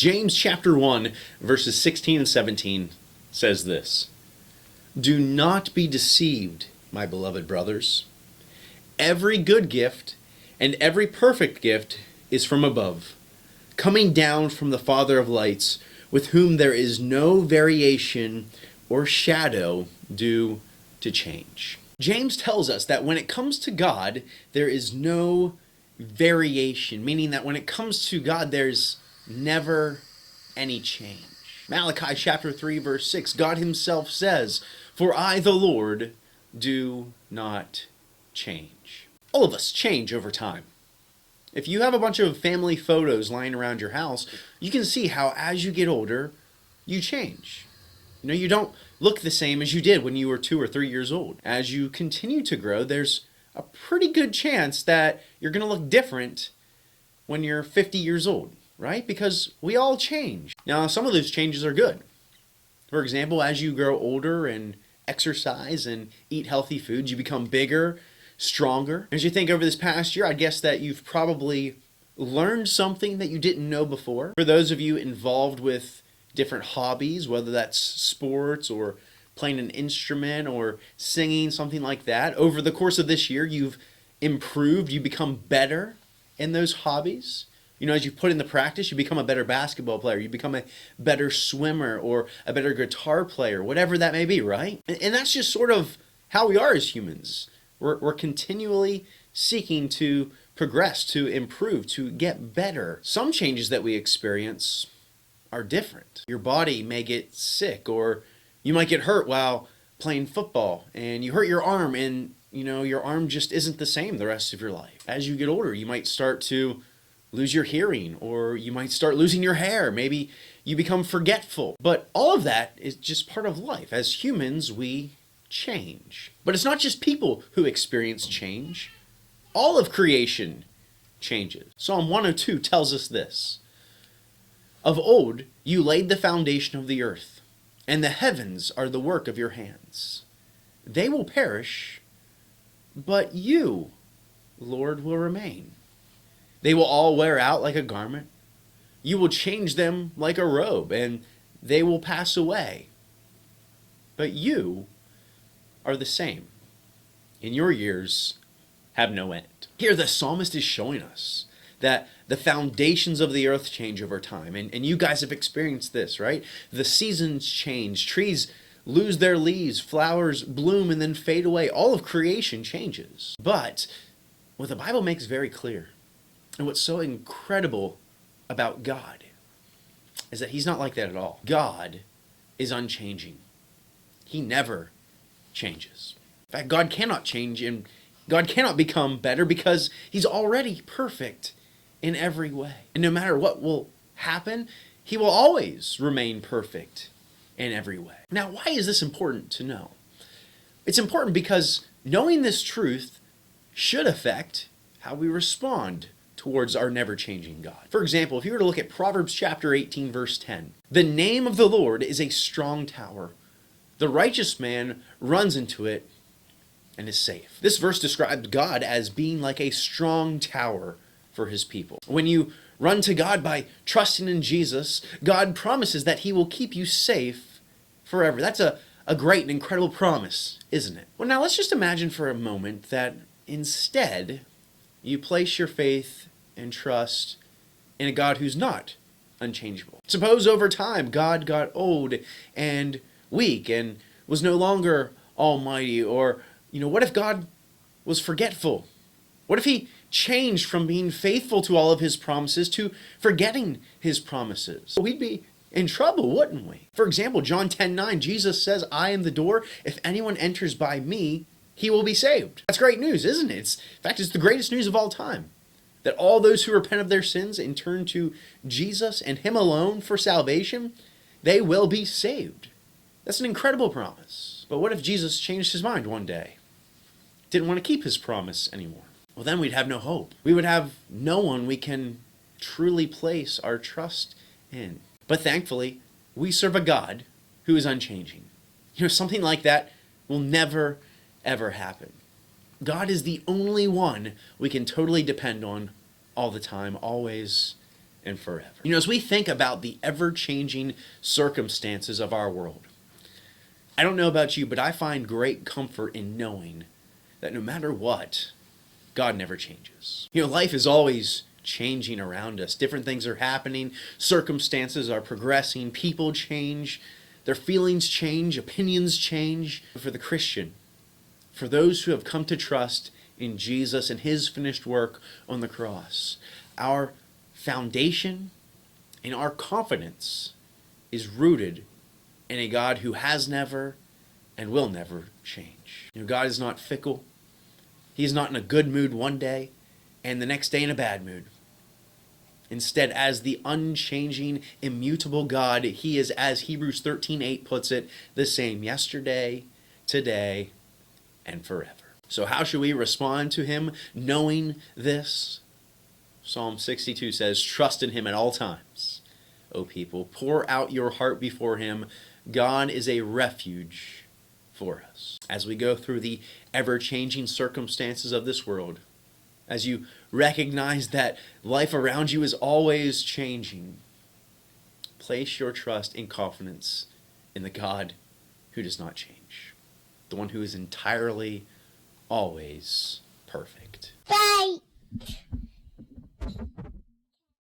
James chapter 1, verses 16 and 17 says this: "Do not be deceived, my beloved brothers. Every good gift and every perfect gift is from above, coming down from the Father of lights, with whom there is no variation or shadow due to change." James tells us that when it comes to God, there is no variation, meaning that when it comes to God, there's never any change. Malachi chapter 3, verse 6, God himself says, "For I, the Lord, do not change." All of us change over time. If you have a bunch of family photos lying around your house, you can see how as you get older, you change. You don't look the same as you did when you were 2 or 3 years old. As you continue to grow, there's a pretty good chance that you're going to look different when you're 50 years old, right? Because we all change. Now, some of those changes are good. For example, as you grow older and exercise and eat healthy foods, you become bigger, stronger. As you think over this past year, I guess that you've probably learned something that you didn't know before. For those of you involved with different hobbies, whether that's sports or playing an instrument or singing, something like that, over the course of this year, you've improved, you become better in those hobbies. As you put in the practice, you become a better basketball player, you become a better swimmer or a better guitar player, whatever that may be, right? And that's just sort of how we are as humans. We're continually seeking to progress, to improve, to get better. Some changes that we experience are different. Your body may get sick, or you might get hurt while playing football, and you hurt your arm, and your arm just isn't the same the rest of your life. As you get older, you might start to lose your hearing, or you might start losing your hair. Maybe you become forgetful. But all of that is just part of life. As humans, we change. But it's not just people who experience change. All of creation changes. Psalm 102 tells us this: "Of old you laid the foundation of the earth, and the heavens are the work of your hands. They will perish, but you, Lord, will remain. They will all wear out like a garment. You will change them like a robe, and they will pass away. But you are the same, and your years have no end." Here the psalmist is showing us that the foundations of the earth change over time. And you guys have experienced this, right? The seasons change. Trees lose their leaves. Flowers bloom and then fade away. All of creation changes. But what the Bible makes very clear, and what's so incredible about God, is that he's not like that at all. God is unchanging. He never changes. In fact, God cannot change, and God cannot become better because he's already perfect in every way. And no matter what will happen, he will always remain perfect in every way. Now, why is this important to know? It's important because knowing this truth should affect how we respond towards our never-changing God. For example, if you were to look at Proverbs chapter 18, verse 10, "The name of the Lord is a strong tower. The righteous man runs into it and is safe." This verse describes God as being like a strong tower for his people. When you run to God by trusting in Jesus, God promises that he will keep you safe forever. That's a great and incredible promise, isn't it? Well, now let's just imagine for a moment that instead you place your faith and trust in a God who's not unchangeable. Suppose over time God got old and weak and was no longer almighty, or what if God was forgetful? What if he changed from being faithful to all of his promises to forgetting his promises? We'd be in trouble, wouldn't we? For example, John 10:9, Jesus says, "I am the door. If anyone enters by me, he will be saved." That's great news, isn't it? In fact, it's the greatest news of all time. That all those who repent of their sins and turn to Jesus and him alone for salvation, they will be saved. That's an incredible promise. But what if Jesus changed his mind one day? Didn't want to keep his promise anymore? Well, then we'd have no hope. We would have no one we can truly place our trust in. But thankfully, we serve a God who is unchanging. Something like that will never, ever happen. God is the only one we can totally depend on all the time, always and forever. You know, as we think about the ever-changing circumstances of our world, I don't know about you, but I find great comfort in knowing that no matter what, God never changes. You know, life is always changing around us. Different things are happening. Circumstances are progressing. People change. Their feelings change. Opinions change. But for the Christian, for those who have come to trust in Jesus and his finished work on the cross, our foundation and our confidence is rooted in a God who has never and will never change. You know, God is not fickle. He's not in a good mood one day and the next day in a bad mood. Instead, as the unchanging, immutable God, he is, as Hebrews 13:8 puts it, the same yesterday, today, and forever. So how should we respond to him knowing this? Psalm 62 says, trust in him at all times, O people. Pour out your heart before him. God is a refuge for us. As we go through the ever-changing circumstances of this world, as you recognize that life around you is always changing, place your trust and confidence in the God who does not change, the one who is entirely, always perfect. Bye.